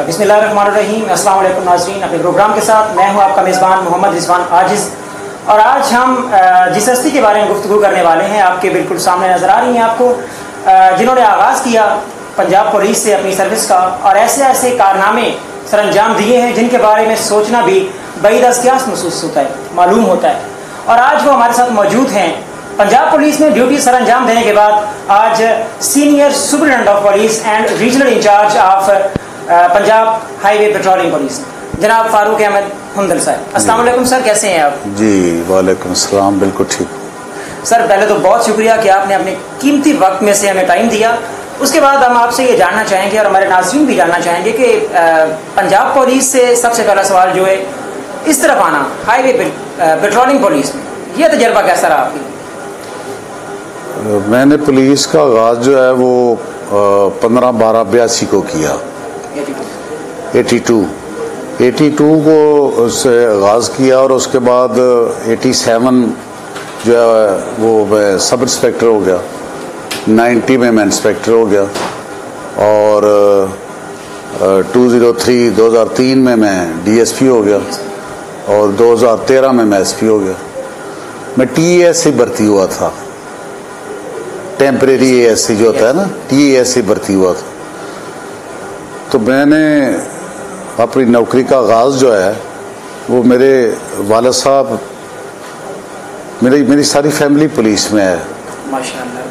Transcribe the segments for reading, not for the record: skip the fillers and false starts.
बिस्मिल्लाहिर्रहमानिर्रहीम। अस्सलाम वालेकुम नाज़रीन, अपने प्रोग्राम के साथ मैं हूं आपका मेज़बान मोहम्मद रिजवान आजिज़। और आज हम जिस हस्ती के बारे में गुफ्तगू करने वाले हैं आपके बिल्कुल सामने नज़र आ रही हैं आपको, जिन्होंने आगाज़ किया पंजाब पुलिस से अपनी सर्विस का और ऐसे ऐसे कारनामे सर अंजाम दिए हैं जिनके बारे में सोचना भी बईदस क्यास महसूस होता है, मालूम होता है। और आज वो हमारे साथ मौजूद हैं। पंजाब पुलिस में ड्यूटी सर अंजाम देने के बाद आज senior superintendent of police and regional incharge of Punjab highway patrolling police जनाब फारूक अहमद हुंदल साहब। अस्सलाम वालेकुम सर, कैसे हैं आप? जी वालेकुम सलाम, बिल्कुल ठीक। सर पहले तो बहुत शुक्रिया कि आपने अपने कीमती वक्त में से हमें टाइम दिया। उसके बाद हम आपसे ये जानना चाहेंगे और हमारे नाज़रीन भी जानना चाहेंगे कि पंजाब पुलिस से सबसे पहला सवाल जो है, इस तरफ आना हाईवे पेट्रोलिंग पुलिस में, यह तजर्बा कैसा रहा आपकी? मैंने पुलिस का आगाज़ जो है वो 15/12/82 को किया। 82 को उससे आगाज़ किया और उसके बाद 87 जो है वो मैं सब इंस्पेक्टर हो गया, 90 में मैं इंस्पेक्टर हो गया और 2003 में मैं DSP हो गया और 2013 में मैं SP हो गया। मैं TAS से भर्ती हुआ था, टेम्परेरी ASC जो होता है ना, TAS से भर्ती हुआ था। तो मैंने अपनी नौकरी का आगाज़ जो है वो मेरे वालिद साहब, मेरी सारी फैमिली पुलिस में है माशाअल्लाह।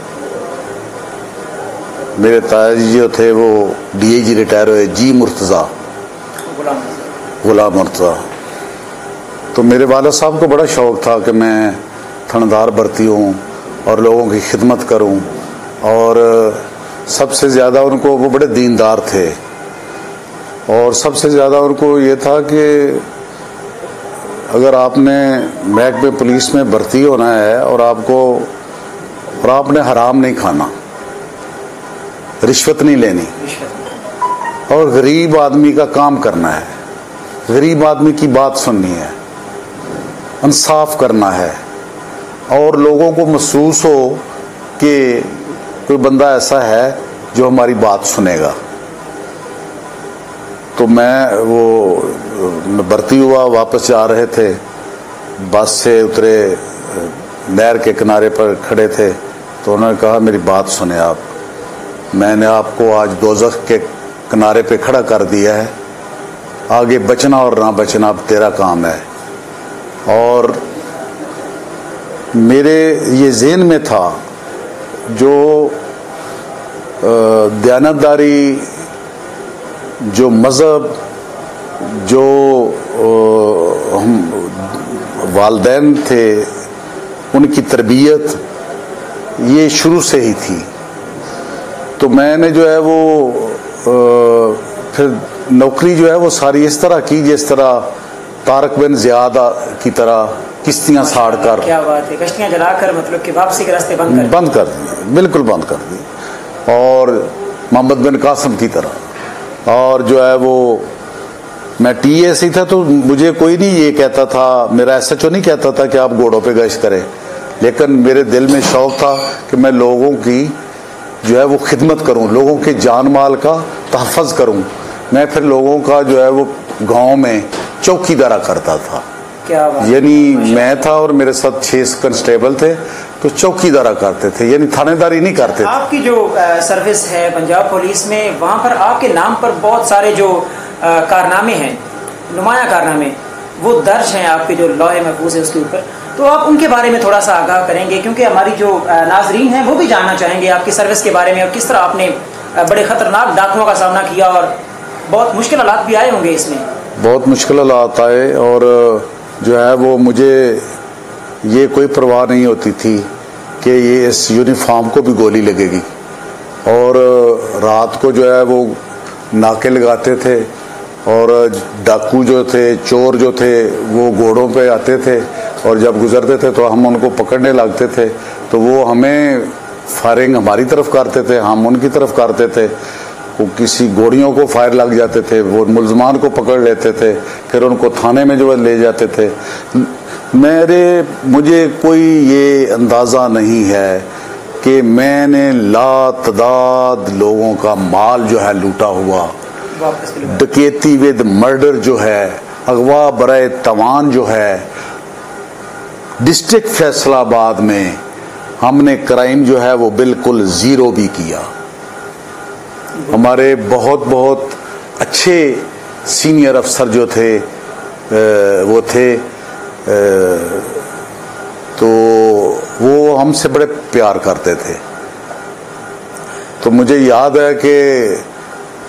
मेरे ताया जी जो थे वो DIG रिटायर हुए, G मुर्तज़ा, गुलाम मुर्तज़ा। तो मेरे वालिद साहब को बड़ा शौक़ था कि मैं थानेदार भर्ती हूँ और लोगों की खिदमत करूँ। और सबसे ज़्यादा उनको, वो बड़े दीनदार थे और सबसे ज़्यादा उनको ये था कि अगर आपने महकमे पुलिस में भर्ती होना है और आपने हराम नहीं खाना, रिश्वत नहीं लेनी और गरीब आदमी का काम करना है, गरीब आदमी की बात सुननी है, इंसाफ करना है और लोगों को महसूस हो कि कोई बंदा ऐसा है जो हमारी बात सुनेगा। तो मैं भर्ती हुआ, वापस जा रहे थे, बस से उतरे, नहर के किनारे पर खड़े थे तो उन्होंने कहा मेरी बात सुने आप, मैंने आपको आज दोज़ख के किनारे पे खड़ा कर दिया है, आगे बचना और ना बचना अब तेरा काम है। और मेरे ये ज़हन में था जो दयानतदारी, जो मज़हब, जो हम वालिदैन थे उनकी तरबियत ये शुरू से ही थी। तो मैंने जो है वो फिर नौकरी जो है वो सारी इस तरह की जिस तरह तारक बिन ज़ियाद की तरह किश्तियाँ साड़ कर, क्या बात है, कश्तियाँ जलाकर, मतलब कि वापसी के रास्ते बंद कर दिए, बिल्कुल बंद कर दिए। और मोहम्मद बिन कासिम की तरह। और जो है वो मैं TAS ही था तो मुझे कोई नहीं ये कहता था, मेरा SHO नहीं कहता था कि आप घोड़ों पे गश्त करें, लेकिन मेरे दिल में शौक़ था कि मैं लोगों की जो है वो खिदमत करूं, लोगों के जान माल का तहफ़्फ़ुज़ करूं। मैं फिर लोगों का जो है वो गांव में चौकीदारा करता था, यानी मैं था और मेरे साथ 6 कांस्टेबल थे तो चौकीदारा करते थे, यानी थानेदारी नहीं करते थे। आपकी जो सर्विस है पंजाब पुलिस में, वहाँ पर आपके नाम पर बहुत सारे जो कारनामे हैं, नुमाया कारनामे, वो दर्ज हैं आपके जो लौहे महफूज है उसके ऊपर। तो आप उनके बारे में थोड़ा सा आगाह करेंगे क्योंकि हमारी जो नाजरीन हैं वो भी जानना चाहेंगे आपकी सर्विस के बारे में और किस तरह आपने बड़े ख़तरनाक डाकुओं का सामना किया और बहुत मुश्किल हालात भी आए होंगे इसमें। बहुत मुश्किल हालात आए और जो है वो मुझे ये कोई परवाह नहीं होती थी कि ये इस यूनिफॉर्म को भी गोली लगेगी। और रात को जो है वो नाके लगाते थे और डाकू जो थे, चोर जो थे, वो घोड़ों पे आते थे और जब गुजरते थे तो हम उनको पकड़ने लगते थे तो वो हमें फायरिंग हमारी तरफ करते थे, हम उनकी तरफ करते थे। वो किसी घोड़ियों को फायर लग जाते थे, वो मुलजमान को पकड़ लेते थे, फिर उनको थाने में जो ले जाते थे। मुझे कोई ये अंदाज़ा नहीं है कि मैंने लातदाद लोगों का माल जो है लूटा हुआ वापस डकैती विद मर्डर जो है, अगवा बराए तवान जो है, डिस्ट्रिक्ट फैसलाबाद में हमने क्राइम जो है वो बिल्कुल ज़ीरो भी किया। हमारे बहुत बहुत अच्छे सीनियर अफसर जो थे वो थे, तो वो हमसे बड़े प्यार करते थे। तो मुझे याद है कि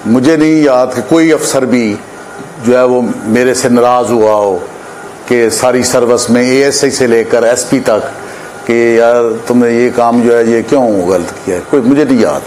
मुझे नहीं याद कि कोई अफसर भी जो है वो मेरे से नाराज़ हुआ हो कि सारी सर्विस में एएसआई से लेकर एसपी तक कि यार तुमने ये काम जो है ये क्यों गलत किया है, कोई मुझे नहीं याद।